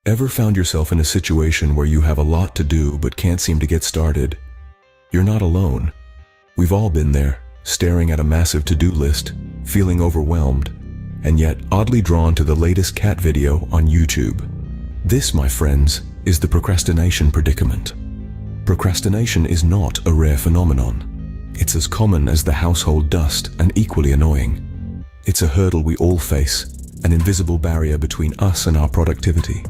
Ever found yourself in a situation where you have a lot to do but can't seem to get started? You're not alone. We've all been there, staring at a massive to-do list, feeling overwhelmed, and yet oddly drawn to the latest cat video on YouTube. This, my friends, is the procrastination predicament. Procrastination is not a rare phenomenon. It's as common as the household dust and equally annoying. It's a hurdle we all face, an invisible barrier between us and our productivity.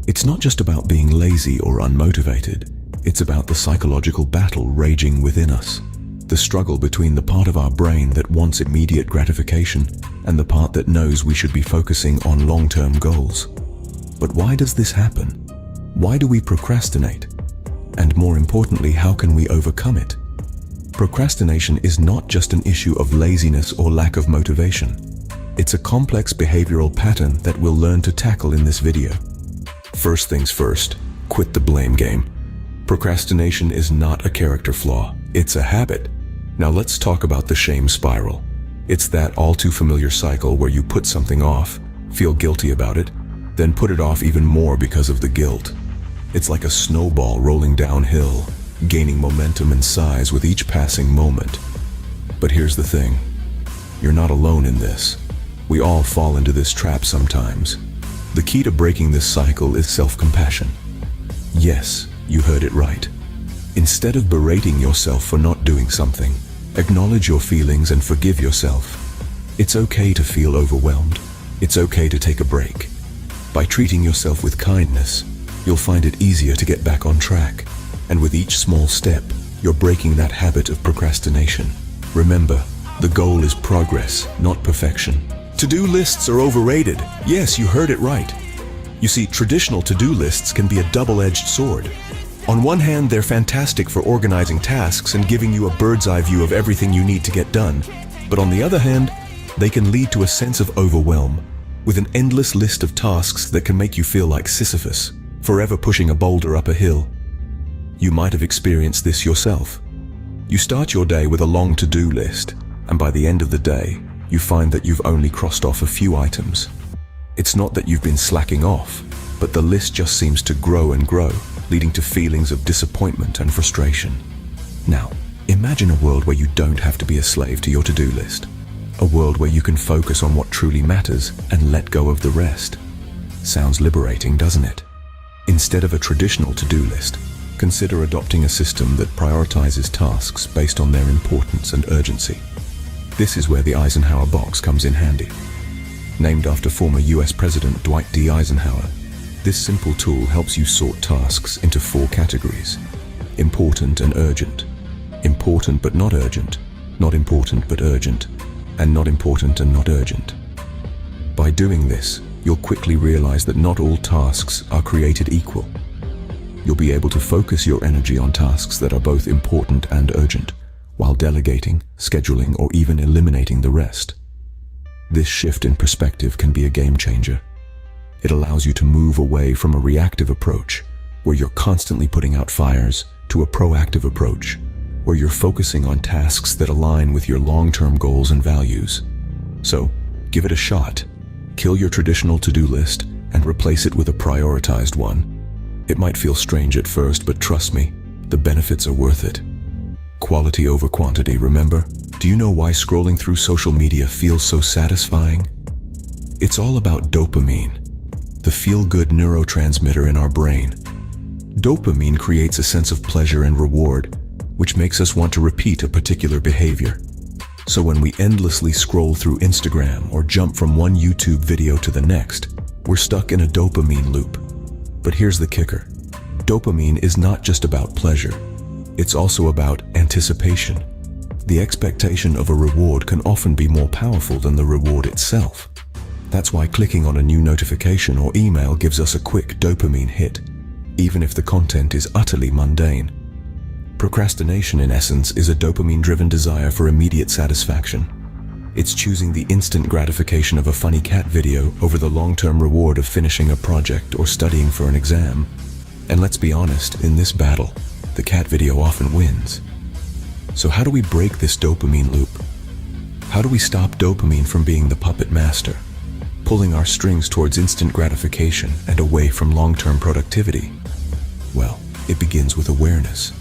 It's not just about being lazy or unmotivated. It's about the psychological battle raging within us. The struggle between the part of our brain that wants immediate gratification and the part that knows we should be focusing on long-term goals. But why does this happen? Why do we procrastinate? And more importantly, how can we overcome it? Procrastination is not just an issue of laziness or lack of motivation. It's a complex behavioral pattern that we'll learn to tackle in this video. First things first, quit the blame game. Procrastination is not a character flaw, it's a habit. Now let's talk about the shame spiral. It's that all too familiar cycle where you put something off, feel guilty about it, then put it off even more because of the guilt. It's like a snowball rolling downhill, gaining momentum and size with each passing moment. But here's the thing, you're not alone in this. We all fall into this trap sometimes. The key to breaking this cycle is self-compassion. Yes, you heard it right. Instead of berating yourself for not doing something, acknowledge your feelings and forgive yourself. It's okay to feel overwhelmed. It's okay to take a break. By treating yourself with kindness, you'll find it easier to get back on track. And with each small step, you're breaking that habit of procrastination. Remember, the goal is progress, not perfection. To-do lists are overrated. Yes, you heard it right. You see, traditional to-do lists can be a double-edged sword. On one hand, they're fantastic for organizing tasks and giving you a bird's-eye view of everything you need to get done. But on the other hand, they can lead to a sense of overwhelm, with an endless list of tasks that can make you feel like Sisyphus, forever pushing a boulder up a hill. You might have experienced this yourself. You start your day with a long to-do list, and by the end of the day, you find that you've only crossed off a few items. It's not that you've been slacking off, but the list just seems to grow and grow, leading to feelings of disappointment and frustration. Now, imagine a world where you don't have to be a slave to your to-do list. A world where you can focus on what truly matters and let go of the rest. Sounds liberating, doesn't it? Instead of a traditional to-do list, consider adopting a system that prioritizes tasks based on their importance and urgency. This is where the Eisenhower box comes in handy. Named after former US President Dwight D. Eisenhower, this simple tool helps you sort tasks into 4 categories: important and urgent, important but not urgent, not important but urgent, and not important and not urgent. By doing this, you'll quickly realize that not all tasks are created equal. You'll be able to focus your energy on tasks that are both important and urgent, while delegating, scheduling, or even eliminating the rest. This shift in perspective can be a game changer. It allows you to move away from a reactive approach, where you're constantly putting out fires, to a proactive approach, where you're focusing on tasks that align with your long-term goals and values. So, give it a shot. Kill your traditional to-do list and replace it with a prioritized one. It might feel strange at first, but trust me, the benefits are worth it. Quality over quantity, remember? Do you know why scrolling through social media feels so satisfying? It's all about dopamine, the feel-good neurotransmitter in our brain. Dopamine creates a sense of pleasure and reward, which makes us want to repeat a particular behavior. So when we endlessly scroll through Instagram or jump from one YouTube video to the next, we're stuck in a dopamine loop. But here's the kicker. Dopamine is not just about pleasure. It's also about anticipation. The expectation of a reward can often be more powerful than the reward itself. That's why clicking on a new notification or email gives us a quick dopamine hit, even if the content is utterly mundane. Procrastination, in essence, is a dopamine-driven desire for immediate satisfaction. It's choosing the instant gratification of a funny cat video over the long-term reward of finishing a project or studying for an exam. And let's be honest, in this battle, the cat video often wins. So how do we break this dopamine loop? How do we stop dopamine from being the puppet master, pulling our strings towards instant gratification and away from long-term productivity? Well, it begins with awareness.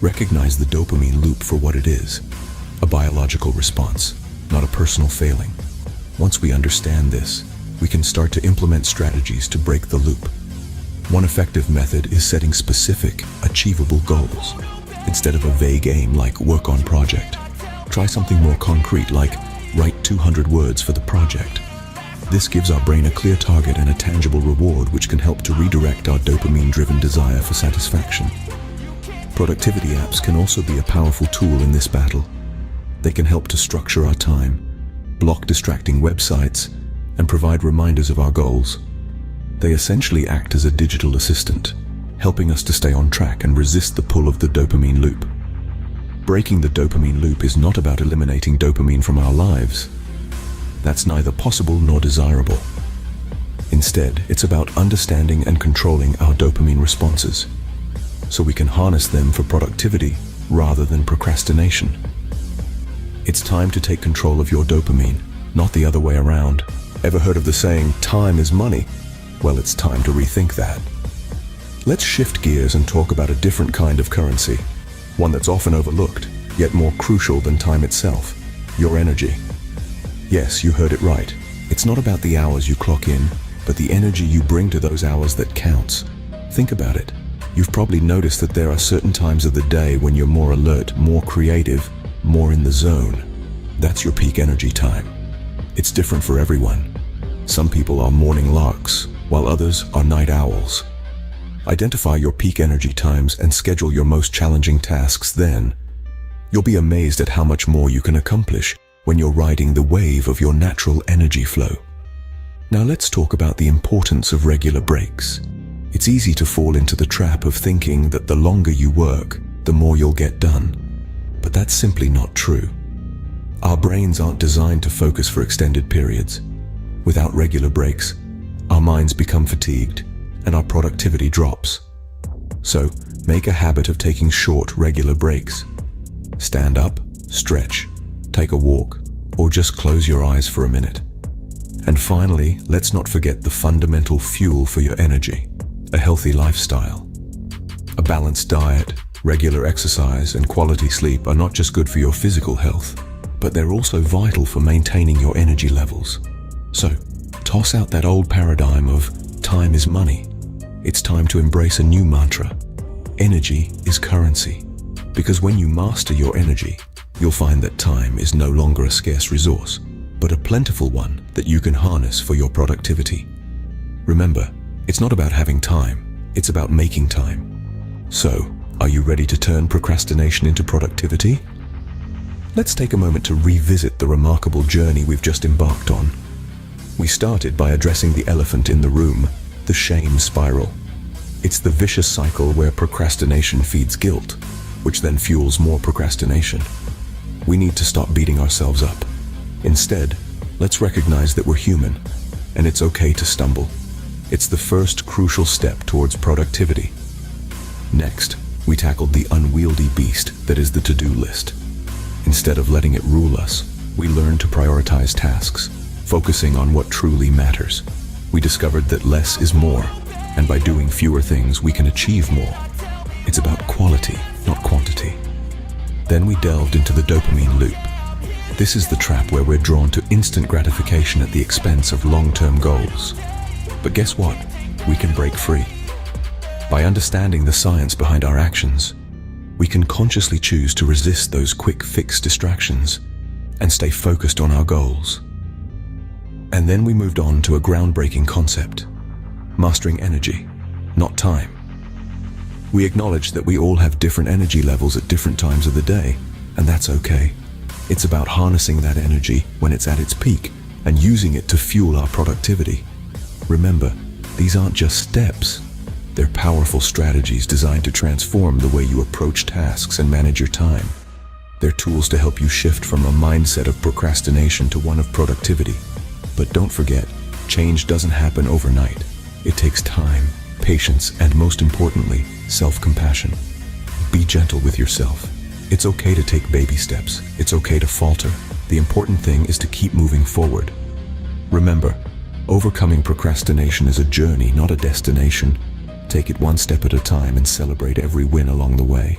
Recognize the dopamine loop for what it is, a biological response, not a personal failing. Once we understand this, we can start to implement strategies to break the loop. One effective method is setting specific, achievable goals. Instead of a vague aim like work on project, try something more concrete like write 200 words for the project. This gives our brain a clear target and a tangible reward, which can help to redirect our dopamine-driven desire for satisfaction. Productivity apps can also be a powerful tool in this battle. They can help to structure our time, block distracting websites, and provide reminders of our goals. They essentially act as a digital assistant, helping us to stay on track and resist the pull of the dopamine loop. Breaking the dopamine loop is not about eliminating dopamine from our lives. That's neither possible nor desirable. Instead, it's about understanding and controlling our dopamine responses, so we can harness them for productivity rather than procrastination. It's time to take control of your dopamine, not the other way around. Ever heard of the saying, time is money? Well, it's time to rethink that. Let's shift gears and talk about a different kind of currency, one that's often overlooked, yet more crucial than time itself: your energy. Yes, you heard it right. It's not about the hours you clock in, but the energy you bring to those hours that counts. Think about it. You've probably noticed that there are certain times of the day when you're more alert, more creative, more in the zone. That's your peak energy time. It's different for everyone. Some people are morning larks, while others are night owls. Identify your peak energy times and schedule your most challenging tasks then. You'll be amazed at how much more you can accomplish when you're riding the wave of your natural energy flow. Now let's talk about the importance of regular breaks. It's easy to fall into the trap of thinking that the longer you work, the more you'll get done. But that's simply not true. Our brains aren't designed to focus for extended periods. Without regular breaks, our minds become fatigued and our productivity drops. So, make a habit of taking short, regular breaks. Stand up, stretch, take a walk, or just close your eyes for a minute. And finally, let's not forget the fundamental fuel for your energy: a healthy lifestyle. A balanced diet, regular exercise, and quality sleep are not just good for your physical health, but they're also vital for maintaining your energy levels. So, toss out that old paradigm of time is money. It's time to embrace a new mantra: energy is currency. Because when you master your energy, you'll find that time is no longer a scarce resource, but a plentiful one that you can harness for your productivity. Remember, it's not about having time, it's about making time. So, are you ready to turn procrastination into productivity? Let's take a moment to revisit the remarkable journey we've just embarked on. We started by addressing the elephant in the room, the shame spiral. It's the vicious cycle where procrastination feeds guilt, which then fuels more procrastination. We need to stop beating ourselves up. Instead, let's recognize that we're human, and it's okay to stumble. It's the first crucial step towards productivity. Next, we tackled the unwieldy beast that is the to-do list. Instead of letting it rule us, we learned to prioritize tasks, focusing on what truly matters. We discovered that less is more, and by doing fewer things, we can achieve more. It's about quality, not quantity. Then we delved into the dopamine loop. This is the trap where we're drawn to instant gratification at the expense of long-term goals. But guess what? We can break free. By understanding the science behind our actions, we can consciously choose to resist those quick fix distractions and stay focused on our goals. And then we moved on to a groundbreaking concept: mastering energy, not time. We acknowledged that we all have different energy levels at different times of the day, and that's okay. It's about harnessing that energy when it's at its peak and using it to fuel our productivity. Remember, these aren't just steps. They're powerful strategies designed to transform the way you approach tasks and manage your time. They're tools to help you shift from a mindset of procrastination to one of productivity. But don't forget, change doesn't happen overnight. It takes time, patience, and most importantly, self-compassion. Be gentle with yourself. It's okay to take baby steps. It's okay to falter. The important thing is to keep moving forward. Remember, Overcoming procrastination is a journey, not a destination. Take it one step at a time and celebrate every win along the way.